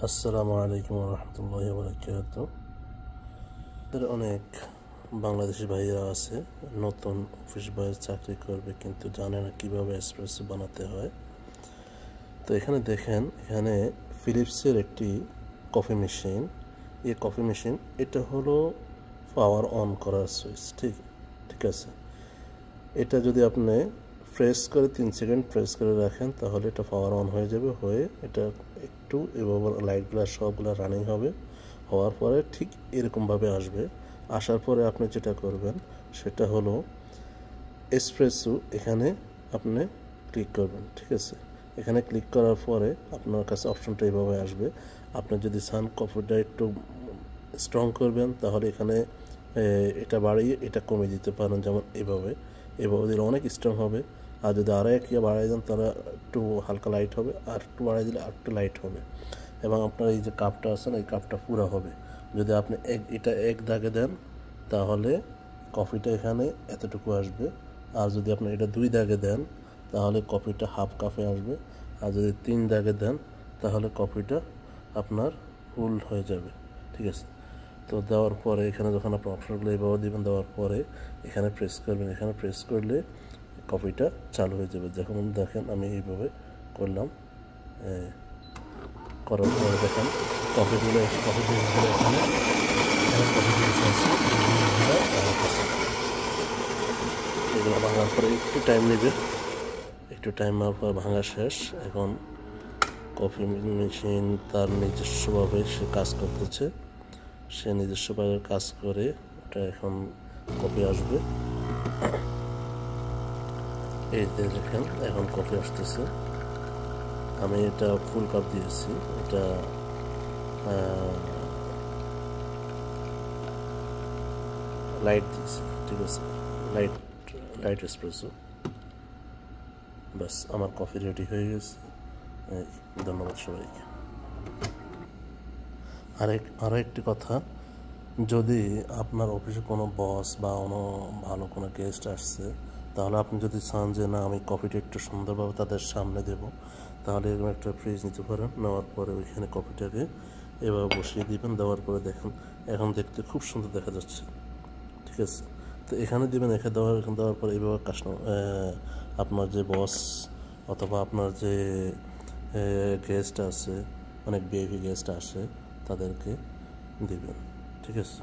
আসসালামু আলাইকুম রহমতুল্লাহি বারাকাতুহু। অনেক বাংলাদেশি ভাইরা আছে নতুন অফিস বয়ের চাকরি করবে কিন্তু জানে না কীভাবে এসপ্রেসো বানাতে হয়। তো এখানে দেখেন, এখানে ফিলিপসের একটি কফি মেশিন। এই কফি মেশিন এটা হলো পাওয়ার অন করার সুইচ। ঠিক আছে। এটা যদি আপনি প্রেস করে 3 সেকেন্ড প্রেস করে রাখেন তাহলে এটা পাওয়ার অন হয়ে যাবে। হয়ে এটা একটু এভাবে লাইটগুলো সবগুলো রানিং হবে। হওয়ার পরে ঠিক এরকমভাবে আসবে। আসার পরে আপনি যেটা করবেন সেটা হলো এসপ্রেসো, এখানে আপনি ক্লিক করবেন। ঠিক আছে। এখানে ক্লিক করার পরে আপনার কাছে অপশনটা এইভাবে আসবে। আপনি যদি চান কফিটা একটু স্ট্রং করবেন তাহলে এখানে এটা বাড়িয়ে এটা কমিয়ে দিতে পারেন, যেমন এভাবে দিলে অনেক স্ট্রং হবে। আর যদি আরও একটু বাড়াই দেন তাহলে একটু হালকা লাইট হবে, আর একটু বাড়াই দিলে আর একটু লাইট হবে। এবং আপনার এই যে কাপটা আছে না, এই কাপটা পুরো হবে। যদি আপনি এটা এক দাগে দেন তাহলে কফিটা এখানে এতটুকু আসবে। আর যদি আপনি এটা 2 দাগে দেন তাহলে কফিটা হাফ কাপে আসবে। আর যদি 3 দাগে দেন তাহলে কফিটা আপনার ফুল হয়ে যাবে। ঠিক আছে। তো দেওয়ার পরে এখানে যখন আপনি অপশনগুলো এইভাবে দেবেন, দেওয়ার পরে এখানে প্রেস করবেন। এখানে প্রেস করলে কফিটা চালু হয়ে যাবে। দেখেন আমি এইভাবে করলাম। করার পরে দেখেন কফি বিনসগুলো এখানে কফি বিনস আছে, এগুলো ভাঙার পরে একটু টাইম নেবে। একটু টাইম নেওয়ার পর ভাঙা শেষ। এখন কফি মেশিন তার নিজস্বভাবে সে কাজ করতেছে। সে নিজস্বভাবে কাজ করে ওটা এখন কফি আসবে। এই দেখেন এখন কফি আসতেছে। আমি এটা ফুল কাপ দিয়েছি, এটা লাইট দিয়েছি। ঠিক আছে, লাইট এসপ্রেসো। ব্যাস আমার কফি রেডি হয়ে গেছে। ধন্যবাদ সবাইকে। আরও একটি কথা, যদি আপনার অফিসে কোনো বস বা ভালো কোনো গেস্ট আসছে তাহলে আপনি যদি চান যে না আমি কফিটা একটু সুন্দরভাবে তাদের সামনে দেব, তাহলে এরকম একটা ফ্রিজ নিতে পারেন। নেওয়ার পরে ওইখানে কফিটাকে এভাবে বসিয়ে দিবেন। দেওয়ার পরে দেখেন এখন দেখতে খুব সুন্দর দেখা যাচ্ছে। ঠিক আছে। তো এখানে দিবেন, এখানে দেওয়ার পরে এইভাবে আপনার যে বস অথবা আপনার যে গেস্ট আছে, অনেক ভিআইপি গেস্ট আসে, তাদেরকে দিবেন। ঠিক আছে।